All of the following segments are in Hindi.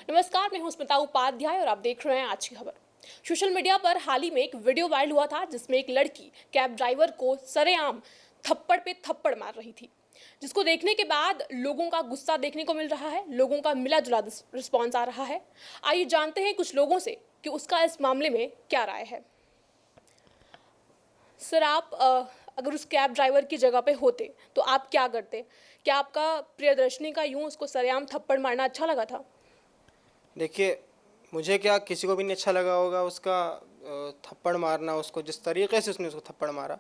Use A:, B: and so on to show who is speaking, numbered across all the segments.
A: नमस्कार, मैं हूं स्मिता उपाध्याय और आप देख रहे हैं आज की खबर। सोशल मीडिया पर हाल ही में एक वीडियो वायरल हुआ था जिसमें एक लड़की कैब ड्राइवर को सरेआम थप्पड़ पे थप्पड़ मार रही थी, जिसको देखने के बाद लोगों का गुस्सा देखने को मिल रहा है, लोगों का मिला जुला रिस्पॉन्स आ रहा है। आइए जानते हैं कुछ लोगों से कि उसका इस मामले में क्या राय है। सर, आप अगर उस कैब ड्राइवर की जगह पे होते तो आप क्या करते? क्या आपका प्रियदर्शनी का यूं उसको सरेआम थप्पड़ मारना अच्छा लगा था?
B: देखिए, मुझे क्या किसी को भी नहीं अच्छा लगा होगा उसका थप्पड़ मारना, उसको जिस तरीक़े से उसने उसको थप्पड़ मारा।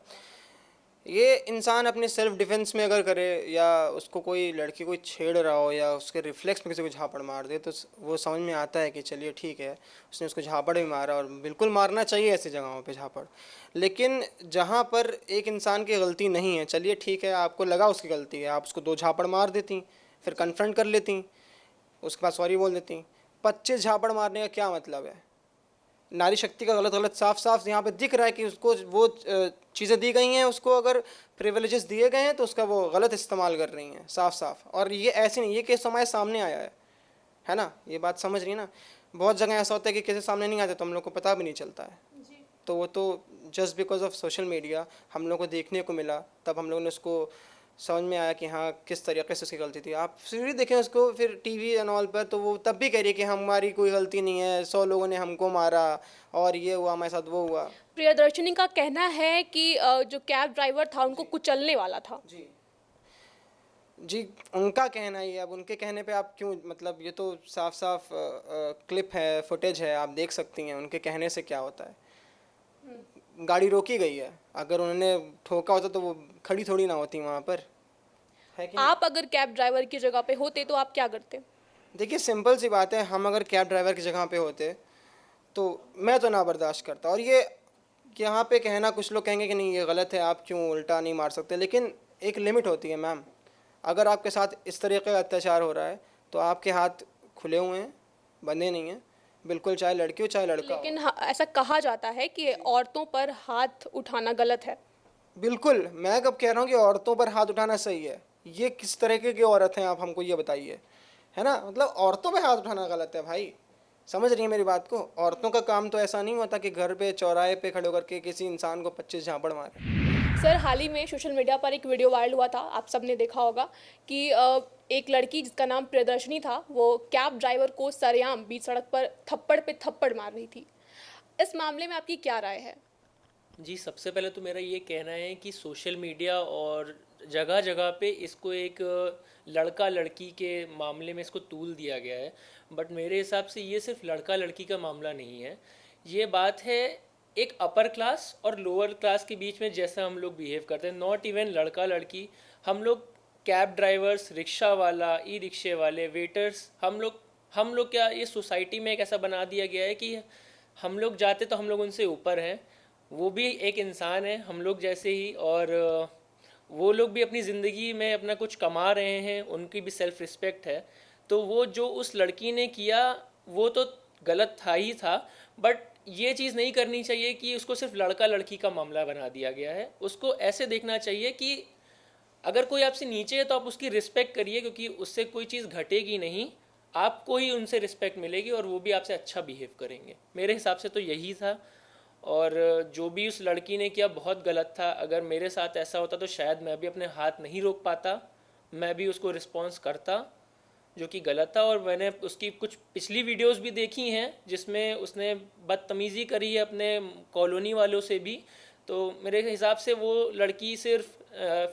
B: ये इंसान अपने सेल्फ़ डिफेंस में अगर करे या उसको कोई लड़की कोई छेड़ रहा हो या उसके रिफ्लेक्स में किसी को झापड़ मार दे तो वो समझ में आता है कि चलिए ठीक है, उसने उसको झापड़ भी मारा और बिल्कुल मारना चाहिए ऐसी जगहों पे झापड़। लेकिन जहाँ पर एक इंसान की गलती नहीं है, चलिए ठीक है, आपको लगा उसकी गलती है, आप उसको 2 झापड़ मार देती, फिर कन्फ्रंट कर लेती, उसके बाद सॉरी बोल देती। 25 झापड़ मारने का क्या मतलब है? नारी शक्ति का गलत गलत साफ साफ यहाँ पे दिख रहा है कि उसको वो चीज़ें दी गई हैं, उसको अगर प्रिविलेजेस दिए गए हैं तो उसका वो गलत इस्तेमाल कर रही हैं साफ साफ। और ये ऐसे नहीं, ये केस हमारे सामने आया है ना, ये बात समझ रही है ना। बहुत जगह ऐसा होता है कि केसेस सामने नहीं आते तो हम लोग को पता भी नहीं चलता है। तो वो तो just because of social media हम लोग को देखने को मिला, तब हम लोग ने उसको समझ में आया कि हाँ किस तरीके से उसकी गलती थी। आप फिर देखें उसको फिर टीवी एंड ऑल पर, तो वो तब भी कह रही है कि हमारी कोई गलती नहीं है, 100 लोगों ने हमको मारा और ये हुआ हमारे साथ, वो हुआ।
A: प्रियदर्शनी का कहना है कि जो कैब ड्राइवर था उनको कुचलने वाला था।
B: जी जी, उनका कहना ही है। अब उनके कहने पे आप क्यों, मतलब ये तो साफ साफ क्लिप है, फुटेज है, आप देख सकती हैं उनके कहने से क्या होता है। गाड़ी रोकी गई है, अगर उन्होंने ठोका होता तो वो खड़ी थोड़ी ना होती वहाँ पर, है कि नहीं?
A: आप अगर कैब ड्राइवर की जगह पे होते तो आप क्या करते?
B: देखिए सिंपल सी बात है, हम अगर कैब ड्राइवर की जगह पे होते तो मैं तो ना बर्दाश्त करता। और ये यहाँ पे कहना, कुछ लोग कहेंगे कि नहीं ये गलत है, आप क्यों उल्टा नहीं मार सकते, लेकिन एक लिमिट होती है मैम। अगर आपके साथ इस तरीके का अत्याचार हो रहा है तो आपके हाथ खुले हुए हैं, बंधे नहीं हैं, बिल्कुल, चाहे लड़की हो चाहे लड़का हो।
A: लेकिन ऐसा कहा जाता है कि औरतों पर हाथ उठाना गलत है।
B: बिल्कुल, मैं कब कह रहा हूँ कि औरतों पर हाथ उठाना सही है? ये किस तरीके की औरत हैं आप हमको ये बताइए, है ना। मतलब औरतों पे हाथ उठाना गलत है भाई, समझ रही है मेरी बात को? औरतों का काम तो ऐसा नहीं होता कि घर पे चौराहे पे खड़े होकर के किसी इंसान को 25 झापड़ मारे।
A: सर, हाल ही में सोशल मीडिया पर एक वीडियो वायरल हुआ था, आप सबने देखा होगा कि एक लड़की जिसका नाम प्रियदर्शनी था वो कैब ड्राइवर को सरेआम बीच सड़क पर थप्पड़ पे थप्पड़ मार रही थी। इस मामले में आपकी क्या राय है?
C: जी, सबसे पहले तो मेरा ये कहना है कि सोशल मीडिया और जगह जगह पे इसको एक लड़का लड़की के मामले में इसको तूल दिया गया है। बट मेरे हिसाब से ये सिर्फ लड़का लड़की का मामला नहीं है, ये बात है एक अपर क्लास और लोअर क्लास के बीच में जैसा हम लोग बिहेव करते हैं। नॉट इवन लड़का लड़की, हम लोग कैब ड्राइवर्स, रिक्शा वाला, ई रिक्शे वाले, वेटर्स, हम लोग क्या ये सोसाइटी में एक ऐसा बना दिया गया है कि हम लोग जाते तो हम लोग उनसे ऊपर हैं, वो भी एक इंसान है हम लोग जैसे ही, और वो लोग भी अपनी ज़िंदगी में अपना कुछ कमा रहे हैं, उनकी भी सेल्फ़ रिस्पेक्ट है। तो वो जो उस लड़की ने किया वो तो गलत था ही था, बट ये चीज़ नहीं करनी चाहिए कि उसको सिर्फ लड़का लड़की का मामला बना दिया गया है। उसको ऐसे देखना चाहिए कि अगर कोई आपसे नीचे है तो आप उसकी रिस्पेक्ट करिए, क्योंकि उससे कोई चीज़ घटेगी नहीं, आपको ही उनसे रिस्पेक्ट मिलेगी और वो भी आपसे अच्छा बिहेव करेंगे। मेरे हिसाब से तो यही था। और जो भी उस लड़की ने किया बहुत गलत था। अगर मेरे साथ ऐसा होता तो शायद मैं भी अपने हाथ नहीं रोक पाता, मैं भी उसको रिस्पॉन्स करता, जो कि गलत था। और मैंने उसकी कुछ पिछली वीडियोस भी देखी हैं जिसमें उसने बदतमीज़ी करी है अपने कॉलोनी वालों से भी। तो मेरे हिसाब से वो लड़की सिर्फ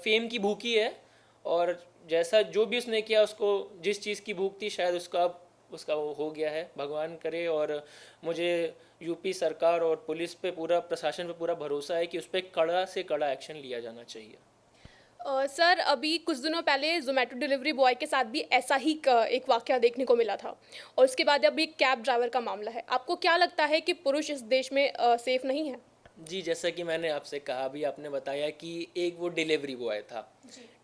C: फेम की भूखी है, और जैसा जो भी उसने किया, उसको जिस चीज़ की भूख थी शायद उसका वो हो गया है, भगवान करे। और मुझे यूपी सरकार और पुलिस पे, पूरा प्रशासन पे पूरा भरोसा है कि उस पर कड़ा से कड़ा एक्शन लिया जाना चाहिए।
A: सर, अभी कुछ दिनों पहले जोमेटो डिलीवरी बॉय के साथ भी ऐसा ही एक वाकया देखने को मिला था, और उसके बाद अभी कैब ड्राइवर का मामला है। आपको क्या लगता है कि पुरुष इस देश में सेफ नहीं है?
C: जी, जैसा कि मैंने आपसे कहा, अभी आपने बताया कि एक वो डिलीवरी बॉय था।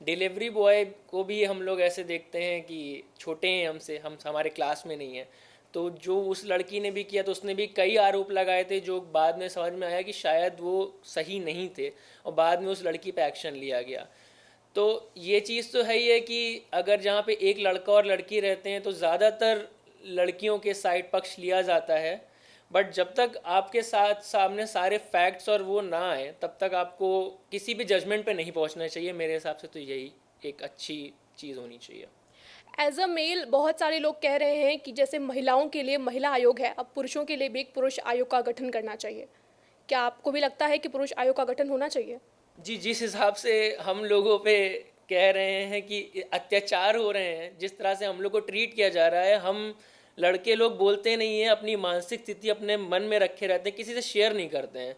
C: डिलीवरी बॉय को भी हम लोग ऐसे देखते हैं कि छोटे हैं हमसे, हम हमारे क्लास में नहीं है। तो जो उस लड़की ने भी किया, तो उसने भी कई आरोप लगाए थे जो बाद में समझ में आया कि शायद वो सही नहीं थे, और बाद में उस लड़की पे एक्शन लिया गया। तो ये चीज़ तो है ही है कि अगर जहाँ पे एक लड़का और लड़की रहते हैं तो ज़्यादातर लड़कियों के साइड पक्ष लिया जाता है, बट जब तक आपके साथ सामने सारे फैक्ट्स और वो ना आए तब तक आपको किसी भी जजमेंट पे नहीं पहुंचना चाहिए। मेरे हिसाब से तो यही एक अच्छी चीज़ होनी चाहिए।
A: एज अ मेल बहुत सारे लोग कह रहे हैं कि जैसे महिलाओं के लिए महिला आयोग है, अब पुरुषों के लिए भी एक पुरुष आयोग का गठन करना चाहिए। क्या आपको भी लगता है कि पुरुष आयोग का गठन होना चाहिए?
C: जी, जिस हिसाब से हम लोगों पे कह रहे हैं कि अत्याचार हो रहे हैं, जिस तरह से हम लोग को ट्रीट किया जा रहा है, हम लड़के लोग बोलते नहीं हैं, अपनी मानसिक स्थिति अपने मन में रखे रहते हैं, किसी से शेयर नहीं करते हैं।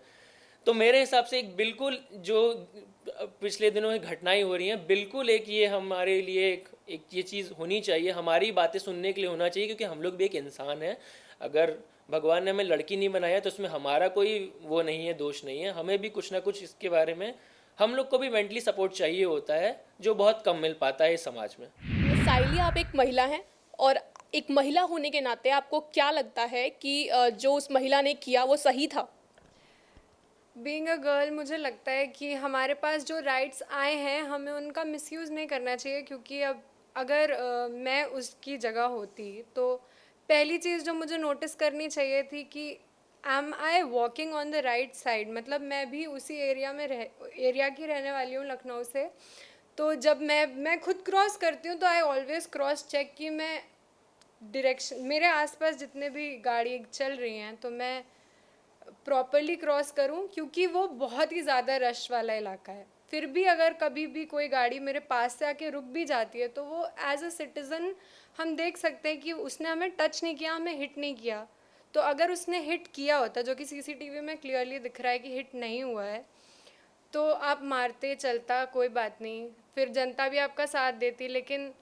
C: तो मेरे हिसाब से एक बिल्कुल जो पिछले दिनों में घटनाएं हो रही हैं, बिल्कुल एक ये हमारे लिए एक ये चीज़ होनी चाहिए, हमारी बातें सुनने के लिए होना चाहिए, क्योंकि हम लोग भी एक इंसान हैं। अगर भगवान ने हमें लड़की नहीं बनाया तो उसमें हमारा कोई वो नहीं है, दोष नहीं है। हमें भी कुछ ना कुछ इसके बारे में, हम लोग को भी मेंटली सपोर्ट चाहिए होता है, जो बहुत कम मिल पाता है इस समाज में।
A: साइली, आप एक महिला हैं और एक महिला होने के नाते आपको क्या लगता है कि जो उस महिला ने किया वो सही था?
D: बीइंग अ गर्ल, मुझे लगता है कि हमारे पास जो राइट्स आए हैं हमें उनका मिसयूज़ नहीं करना चाहिए, क्योंकि अब अगर मैं उसकी जगह होती तो पहली चीज़ जो मुझे नोटिस करनी चाहिए थी कि am I walking on the right side. मतलब मैं भी उसी एरिया की रहने वाली हूँ, लखनऊ से। तो जब मैं खुद क्रॉस करती हूँ तो आई ऑलवेज़ क्रॉस चेक कि मैं डायरेक्शन, मेरे आसपास जितने भी गाड़ी चल रही हैं तो मैं प्रॉपरली क्रॉस करूं, क्योंकि वो बहुत ही ज़्यादा रश वाला इलाका है। फिर भी अगर कभी भी कोई गाड़ी मेरे पास से आके रुक भी जाती है तो वो एज अ सिटीज़न हम देख सकते हैं कि उसने हमें टच नहीं किया, हमें हिट नहीं किया। तो अगर उसने हिट किया होता, जो कि सीसीटीवी में क्लियरली दिख रहा है कि हिट नहीं हुआ है, तो आप मारते चलता, कोई बात नहीं, फिर जनता भी आपका साथ देती। लेकिन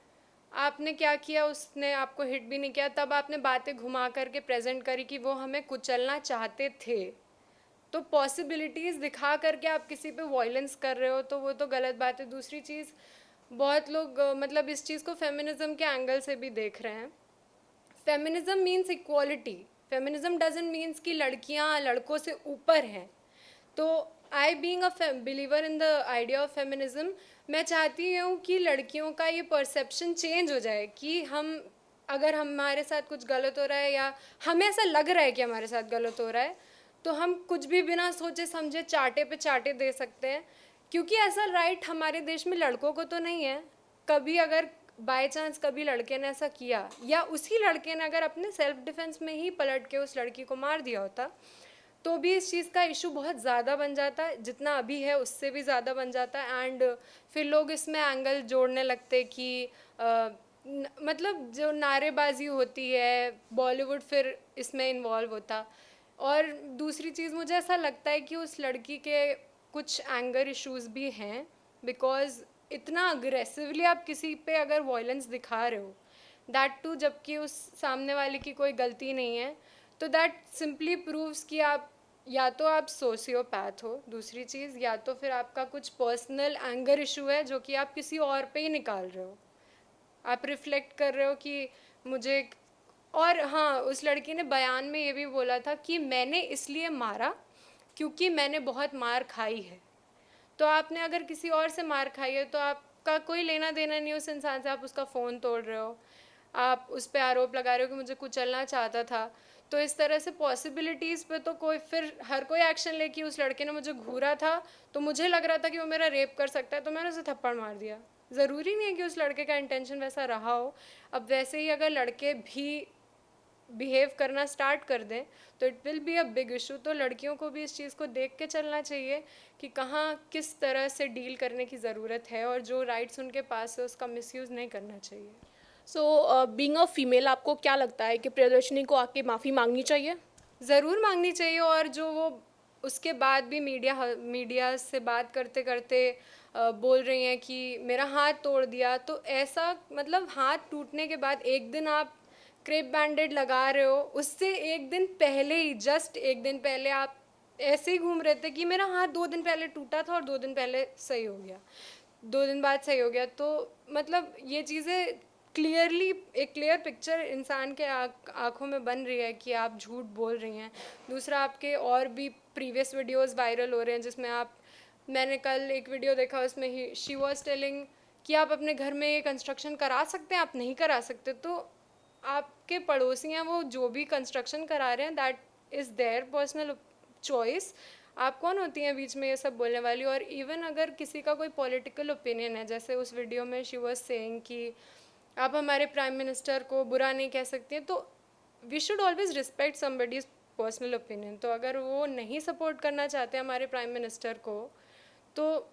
D: आपने क्या किया, उसने आपको हिट भी नहीं किया, तब आपने बातें घुमा करके प्रेजेंट करी कि वो हमें कुचलना चाहते थे। तो पॉसिबिलिटीज़ दिखा करके आप किसी पे वॉयलेंस कर रहे हो तो वो तो गलत बात है। दूसरी चीज़, बहुत लोग मतलब इस चीज़ को फेमिनिज्म के एंगल से भी देख रहे हैं। Feminism means equality. Feminism doesn't means कि लड़कियां लड़कों से ऊपर हैं। तो I being a believer in the idea of feminism, मैं चाहती हूँ कि लड़कियों का ये परसेप्शन चेंज हो जाए कि हम, अगर हमारे साथ कुछ गलत हो रहा है या हमें ऐसा लग रहा है कि हमारे साथ गलत हो रहा है, तो हम कुछ भी बिना सोचे समझे चाटे पे चाटे दे सकते हैं। क्योंकि ऐसा राइट हमारे देश में लड़कों को तो नहीं है। कभी अगर बाय चांस कभी लड़के ने ऐसा किया, या उसी लड़के ने अगर अपने सेल्फ डिफेंस में ही पलट के उस लड़की को मार दिया होता, तो भी इस चीज़ का इशू बहुत ज़्यादा बन जाता है, जितना अभी है उससे भी ज़्यादा बन जाता है। एंड फिर लोग इसमें एंगल जोड़ने लगते कि मतलब जो नारेबाजी होती है, बॉलीवुड फिर इसमें इन्वॉल्व होता। और दूसरी चीज़, मुझे ऐसा लगता है कि उस लड़की के कुछ एंगर इश्यूज़ भी हैं, बिकॉज इतना अग्रेसिवली आप किसी पे अगर वॉयलेंस दिखा रहे हो, दैट टू जबकि उस सामने वाले की कोई गलती नहीं है, तो दैट सिंपली प्रूव्स कि आप या तो आप सोशियोपैथ हो, दूसरी चीज़, या तो फिर आपका कुछ पर्सनल एंगर इशू है जो कि आप किसी और पे ही निकाल रहे हो। आप रिफ्लेक्ट कर रहे हो कि मुझे। और हाँ, उस लड़की ने बयान में ये भी बोला था कि मैंने इसलिए मारा क्योंकि मैंने बहुत मार खाई है। तो आपने अगर किसी और से मार खाई है तो आपका कोई लेना देना नहीं उस इंसान से। आप उसका फ़ोन तोड़ रहे हो, आप उस पर आरोप लगा रहे हो कि मुझे कुचलना चाहता था। तो इस तरह से पॉसिबिलिटीज़ पे तो कोई फिर हर कोई एक्शन ले कि उस लड़के ने मुझे घूरा था तो मुझे लग रहा था कि वो मेरा रेप कर सकता है तो मैंने उसे थप्पड़ मार दिया। ज़रूरी नहीं है कि उस लड़के का इंटेंशन वैसा रहा हो। अब वैसे ही अगर लड़के भी बिहेव करना स्टार्ट कर दें तो it will be a big issue. तो लड़कियों को भी इस चीज़ को देख के चलना चाहिए कि कहाँ किस तरह से डील करने की ज़रूरत है, और जो राइट्स उनके पास है उसका मिसयूज़ नहीं करना चाहिए।
A: सो बीइंग अ फीमेल, आपको क्या लगता है कि प्रियदर्शनी को आके माफ़ी मांगनी चाहिए?
D: ज़रूर मांगनी चाहिए। और जो वो उसके बाद भी मीडिया से बात करते करते बोल रही हैं कि मेरा हाथ तोड़ दिया, तो ऐसा मतलब हाथ टूटने के बाद एक दिन आप क्रेप बैंडेड लगा रहे हो, उससे एक दिन पहले ही, जस्ट एक दिन पहले आप ऐसे ही घूम रहे थे कि मेरा हाथ 2 दिन पहले टूटा था और 2 दिन पहले सही हो गया, 2 दिन बाद सही हो गया। तो मतलब ये चीज़ें क्लियरली, एक क्लियर पिक्चर इंसान के आँखों में बन रही है कि आप झूठ बोल रही हैं। दूसरा, आपके और भी प्रीवियस वीडियोस वायरल हो रहे हैं जिसमें मैंने कल एक वीडियो देखा, उसमें ही शी वॉज टेलिंग कि आप अपने घर में ये कंस्ट्रक्शन करा सकते हैं, आप नहीं करा सकते। तो आपके पड़ोसी हैं, वो जो भी कंस्ट्रक्शन करा रहे हैं, that is their personal choice. आप कौन होती हैं बीच में ये सब बोलने वाली? और इवन अगर किसी का कोई पॉलिटिकल ओपिनियन है, जैसे उस वीडियो में शी वाज सेइंग कि आप हमारे प्राइम मिनिस्टर को बुरा नहीं कह सकती हैं, तो we should always respect somebody's personal opinion. तो अगर वो नहीं सपोर्ट करना चाहते हमारे प्राइम मिनिस्टर को, तो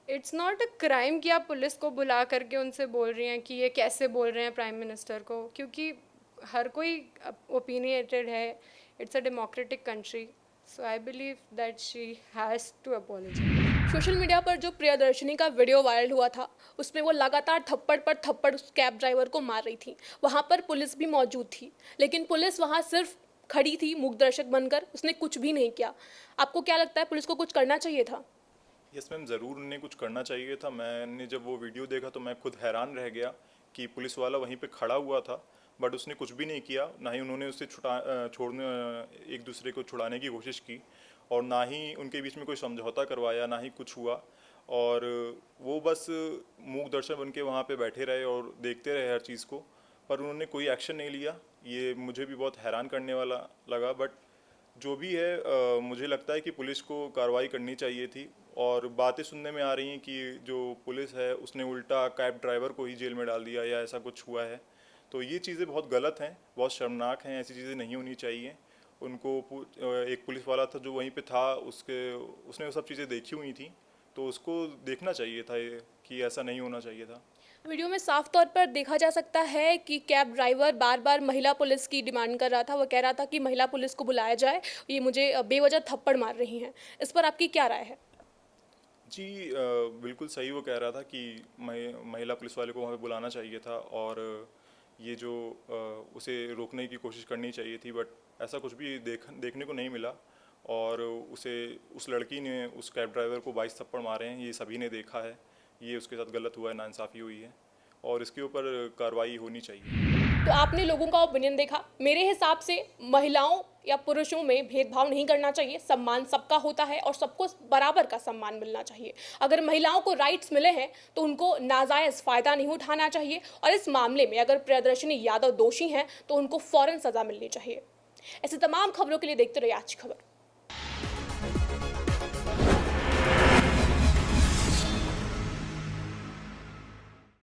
D: इट्स नॉट अ क्राइम कि आप पुलिस को बुला करके उनसे बोल रही हैं कि ये कैसे बोल रहे हैं प्राइम मिनिस्टर को, क्योंकि हर कोई ओपिनियटेड है। It's a democratic country, so I believe that she has to apologise.
A: Social media पर जो प्रियदर्शनी का वीडियो वायरल हुआ था, उसमें वो लगातार थप्पड़ पर थप्पड़ उस कैब ड्राइवर को मार रही थी। वहाँ पर पुलिस भी मौजूद थी, लेकिन पुलिस वहाँ सिर्फ खड़ी थी मूक दर्शक बनकर, उसने कुछ भी नहीं किया। आपको क्या लगता है, पुलिस को कुछ करना चाहिए था?
E: यस मैम, ज़रूर उन्हें कुछ करना चाहिए था। मैंने जब वो वीडियो देखा तो मैं खुद हैरान रह गया कि पुलिस वाला वहीं पे खड़ा हुआ था, बट उसने कुछ भी नहीं किया। ना ही उन्होंने उससे छोड़ने एक दूसरे को छुड़ाने की कोशिश की, और ना ही उनके बीच में कोई समझौता करवाया, ना ही कुछ हुआ। और वो बस मूक दर्शक बन के वहाँ पे बैठे रहे और देखते रहे हर चीज़ को, पर उन्होंने कोई एक्शन नहीं लिया। ये मुझे भी बहुत हैरान करने वाला लगा। बट जो भी है, मुझे लगता है कि पुलिस को कार्रवाई करनी चाहिए थी। और बातें सुनने में आ रही हैं कि जो पुलिस है उसने उल्टा कैब ड्राइवर को ही जेल में डाल दिया या ऐसा कुछ हुआ है। तो ये चीज़ें बहुत गलत हैं, बहुत शर्मनाक हैं। ऐसी चीज़ें नहीं होनी चाहिए। उनको एक पुलिस वाला था जो वहीं पे था, उसने वो सब चीज़ें देखी हुई थी, तो उसको देखना चाहिए था ये कि ऐसा नहीं होना चाहिए था।
A: वीडियो में साफ तौर पर देखा जा सकता है कि कैब ड्राइवर बार बार महिला पुलिस की डिमांड कर रहा था। वो कह रहा था कि महिला पुलिस को बुलाया जाए, ये मुझे बेवजह थप्पड़ मार रही हैं। इस पर आपकी क्या राय है?
E: जी, बिल्कुल सही वो कह रहा था कि महिला पुलिस वाले को वहाँ पे बुलाना चाहिए था, और ये जो उसे रोकने की कोशिश करनी चाहिए थी, बट ऐसा कुछ भी देखने को नहीं मिला। और उस लड़की ने उस कैब ड्राइवर को 22 थप्पड़ मारे हैं, ये सभी ने देखा है। ये उसके साथ गलत हुआ है, नाइंसाफ़ी हुई है, और इसके ऊपर कार्रवाई होनी चाहिए।
A: तो आपने लोगों का ओपिनियन देखा। मेरे हिसाब से महिलाओं या पुरुषों में भेदभाव नहीं करना चाहिए। सम्मान सबका होता है और सबको बराबर का सम्मान मिलना चाहिए। अगर महिलाओं को राइट्स मिले हैं तो उनको नाजायज़ फ़ायदा नहीं उठाना चाहिए, और इस मामले में अगर प्रियदर्शनी यादव दोषी हैं तो उनको फ़ौरन सज़ा मिलनी चाहिए। ऐसे तमाम खबरों के लिए देखते रहिए आज की खबर।